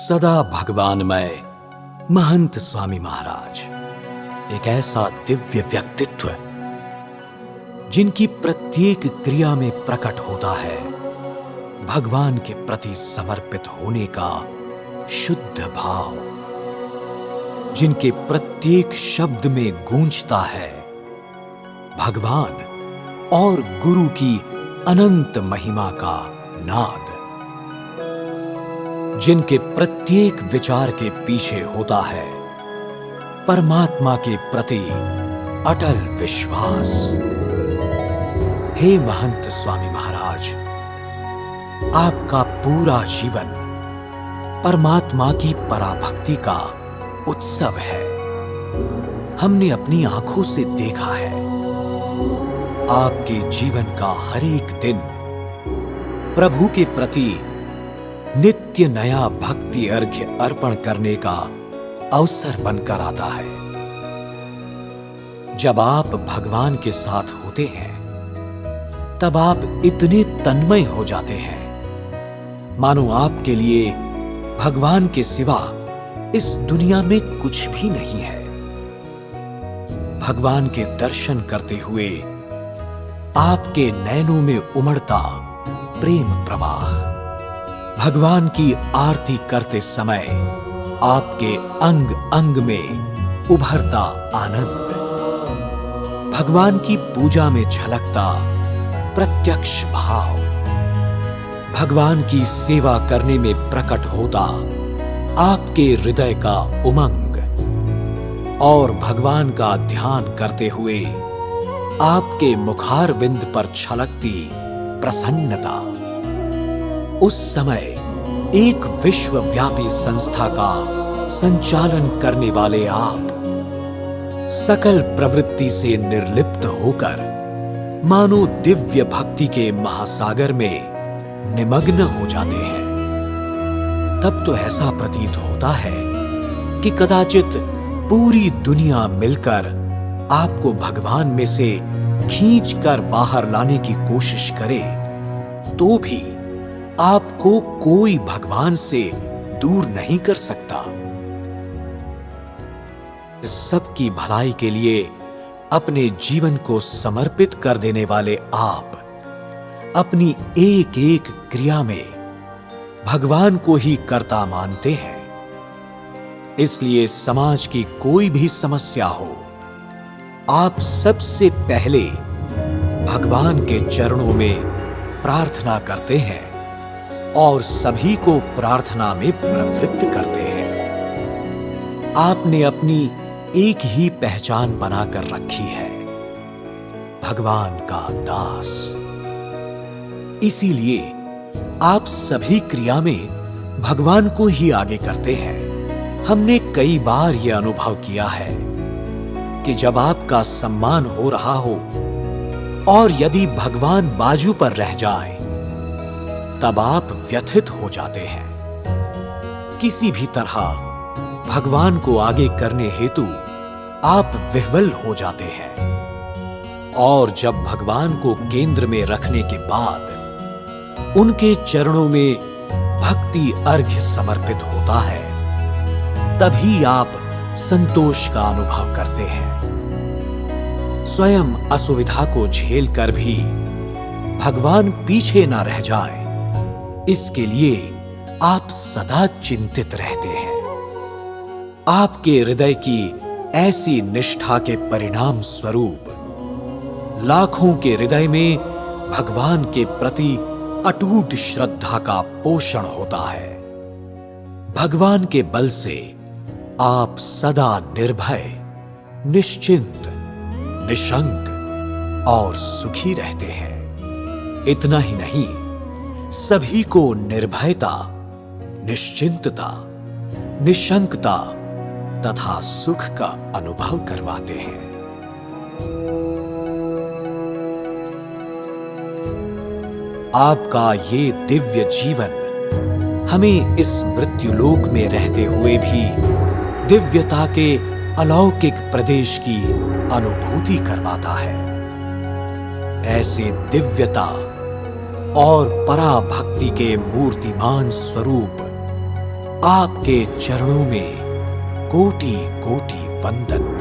सदा भगवानमय महंत स्वामी महाराज एक ऐसा दिव्य व्यक्तित्व जिनकी प्रत्येक क्रिया में प्रकट होता है भगवान के प्रति समर्पित होने का शुद्ध भाव, जिनके प्रत्येक शब्द में गूंजता है भगवान और गुरु की अनंत महिमा का नाद, जिनके प्रत्येक विचार के पीछे होता है परमात्मा के प्रति अटल विश्वास। हे महंत स्वामी महाराज, आपका पूरा जीवन परमात्मा की पराभक्ति का उत्सव है। हमने अपनी आंखों से देखा है आपके जीवन का हर एक दिन प्रभु के प्रति नित्य नया भक्ति अर्घ्य अर्पण करने का अवसर बनकर आता है। जब आप भगवान के साथ होते हैं तब आप इतने तन्मय हो जाते हैं मानो आपके लिए भगवान के सिवा इस दुनिया में कुछ भी नहीं है। भगवान के दर्शन करते हुए आपके नैनों में उमड़ता प्रेम प्रवाह, भगवान की आरती करते समय आपके अंग अंग में उभरता आनंद, भगवान की पूजा में झलकता प्रत्यक्ष भाव, भगवान की सेवा करने में प्रकट होता आपके हृदय का उमंग और भगवान का ध्यान करते हुए आपके मुखारविंद पर छलकती प्रसन्नता। उस समय एक विश्वव्यापी संस्था का संचालन करने वाले आप सकल प्रवृत्ति से निर्लिप्त होकर मानो दिव्य भक्ति के महासागर में निमग्न हो जाते हैं। तब तो ऐसा प्रतीत होता है कि कदाचित पूरी दुनिया मिलकर आपको भगवान में से खींचकर बाहर लाने की कोशिश करे तो भी आपको कोई भगवान से दूर नहीं कर सकता। सबकी भलाई के लिए अपने जीवन को समर्पित कर देने वाले आप अपनी एक एक क्रिया में भगवान को ही कर्ता मानते हैं। इसलिए समाज की कोई भी समस्या हो, आप सबसे पहले भगवान के चरणों में प्रार्थना करते हैं और सभी को प्रार्थना में प्रवृत्त करते हैं। आपने अपनी एक ही पहचान बनाकर रखी है, भगवान का दास। इसीलिए आप सभी क्रिया में भगवान को ही आगे करते हैं। हमने कई बार यह अनुभव किया है कि जब आपका सम्मान हो रहा हो और यदि भगवान बाजू पर रह जाएं, तब आप व्यथित हो जाते हैं। किसी भी तरह भगवान को आगे करने हेतु आप विह्वल हो जाते हैं और जब भगवान को केंद्र में रखने के बाद उनके चरणों में भक्ति अर्घ्य समर्पित होता है, तभी आप संतोष का अनुभव करते हैं। स्वयं असुविधा को झेल कर भी भगवान पीछे ना रह जाएं, इसके लिए आप सदा चिंतित रहते हैं। आपके हृदय की ऐसी निष्ठा के परिणाम स्वरूप लाखों के हृदय में भगवान के प्रति अटूट श्रद्धा का पोषण होता है। भगवान के बल से आप सदा निर्भय, निश्चिंत, निशंक और सुखी रहते हैं। इतना ही नहीं, सभी को निर्भयता, निश्चिंतता, निशंकता तथा सुख का अनुभव करवाते हैं। आपका ये दिव्य जीवन हमें इस मृत्युलोक में रहते हुए भी दिव्यता के अलौकिक प्रदेश की अनुभूति करवाता है। ऐसे दिव्यता और पराभक्ति के मूर्तिमान स्वरूप आपके चरणों में कोटि कोटि वंदन।